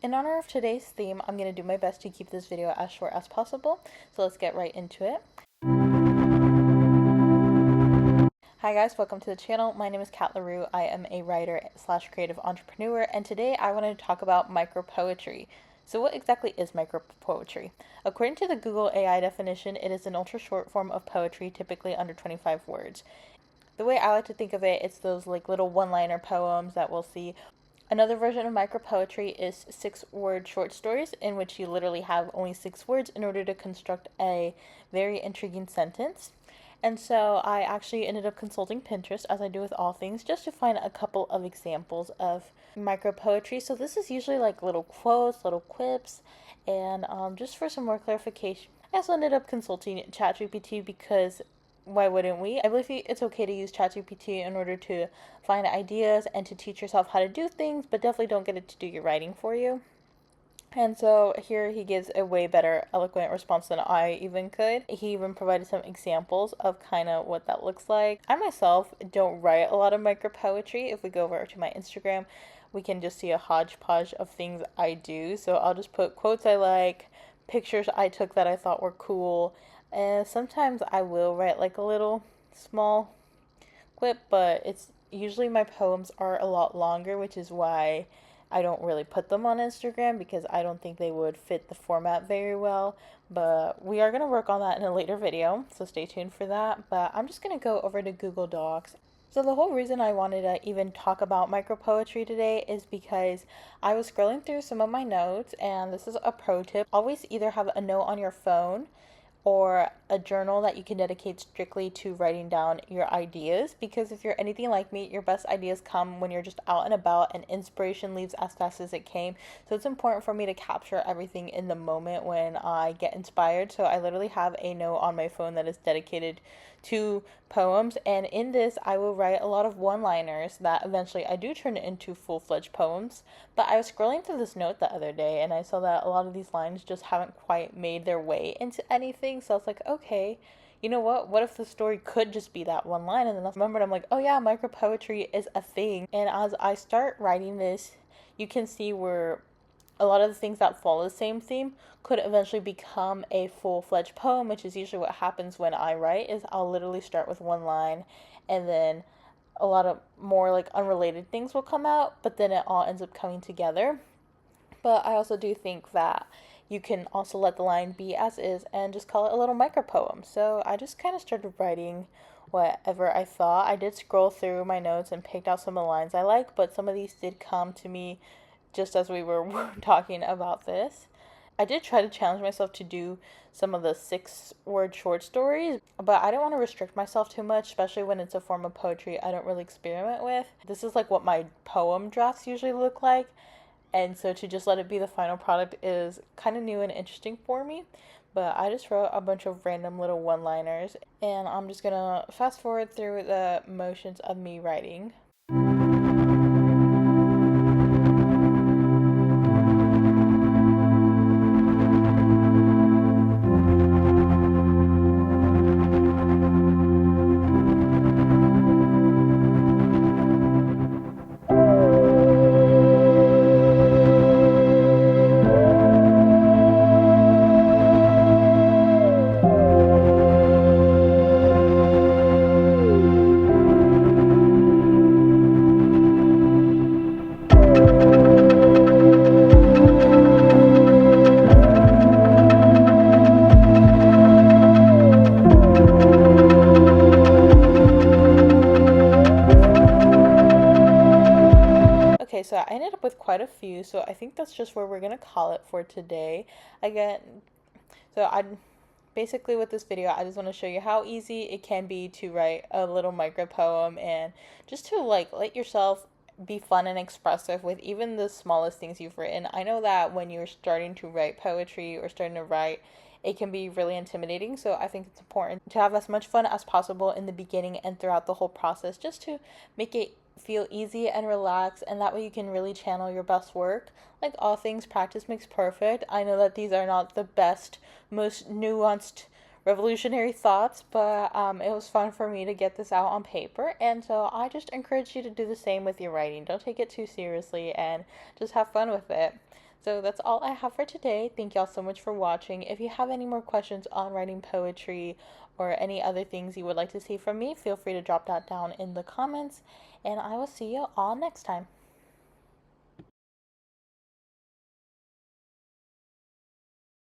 In honor of today's theme, I'm going to do my best to keep this video as short as possible, so let's get right into it. Hi guys, welcome to the channel. My name is Kat LaRue. I am a writer slash creative entrepreneur, and today I wanted to talk about micropoetry. So what exactly is micropoetry? According to the Google AI definition, it is an ultra short form of poetry, typically under 25 words. The way I like to think of it, it's those like little one-liner poems that we'll see. Another version of micropoetry is 6-word short stories, in which you literally have only 6 words in order to construct a very intriguing sentence. And so I actually ended up consulting Pinterest, as I do with all things, just to find a couple of examples of micropoetry. So this is usually like little quotes, little quips, and just for some more clarification, I also ended up consulting ChatGPT because why wouldn't we? I believe it's okay to use ChatGPT in order to find ideas and to teach yourself how to do things, but definitely don't get it to do your writing for you. And so here he gives a way better eloquent response than I even could. He even provided some examples of kind of what that looks like. I myself don't write a lot of micropoetry. If we go over to my Instagram, we can just see a hodgepodge of things I do. So I'll just put quotes I like, pictures I took that I thought were cool, and sometimes I will write like a little small quip, but it's usually my poems are a lot longer, which is why I don't really put them on Instagram because I don't think they would fit the format very well. But we are going to work on that in a later video, so stay tuned for that. But I'm just going to go over to Google Docs. So the whole reason I wanted to even talk about micropoetry today is because I was scrolling through some of my notes, and this is a pro tip. Always either have a note on your phone or a journal that you can dedicate strictly to writing down your ideas, because if you're anything like me, your best ideas come when you're just out and about and inspiration leaves as fast as it came. So it's important for me to capture everything in the moment when I get inspired. So I literally have a note on my phone that is dedicated to poems, and in this I will write a lot of one-liners that eventually I do turn into full-fledged poems. But I was scrolling through this note the other day and I saw that a lot of these lines just haven't quite made their way into anything. So I was like, okay, you know what if the story could just be that one line? And then I remembered, I'm like, oh yeah, micropoetry is a thing. And as I start writing this, you can see where a lot of the things that follow the same theme could eventually become a full-fledged poem, which is usually what happens when I write. Is I'll literally start with one line, and then a lot of more like unrelated things will come out, but then it all ends up coming together. But I also do think that you can also let the line be as is and just call it a little micropoem. So I just kind of started writing whatever I thought. I did scroll through my notes and picked out some of the lines I like, but some of these did come to me just as we were talking about this. I did try to challenge myself to do some of the 6-word short stories, but I don't want to restrict myself too much, especially when it's a form of poetry I don't really experiment with. This is like what my poem drafts usually look like, and so to just let it be the final product is kind of new and interesting for me. But I just wrote a bunch of random little one-liners, and I'm just gonna fast forward through the motions of me writing. Okay, so I ended up with quite a few, so I think that's just where we're gonna call it for today. Again, so I basically with this video, I just want to show you how easy it can be to write a little micro poem, and just to like let yourself be fun and expressive with even the smallest things you've written. I know that when you're starting to write poetry or starting to write, it can be really intimidating. So I think it's important to have as much fun as possible in the beginning and throughout the whole process, just to make it feel easy and relaxed, and that way you can really channel your best work. Like all things, practice makes perfect. I know that these are not the best, most nuanced, revolutionary thoughts, but it was fun for me to get this out on paper, and so I just encourage you to do the same with your writing. Don't take it too seriously and just have fun with it. So that's all I have for today. Thank y'all so much for watching. If you have any more questions on writing poetry or any other things you would like to see from me, feel free to drop that down in the comments, and I will see you all next time.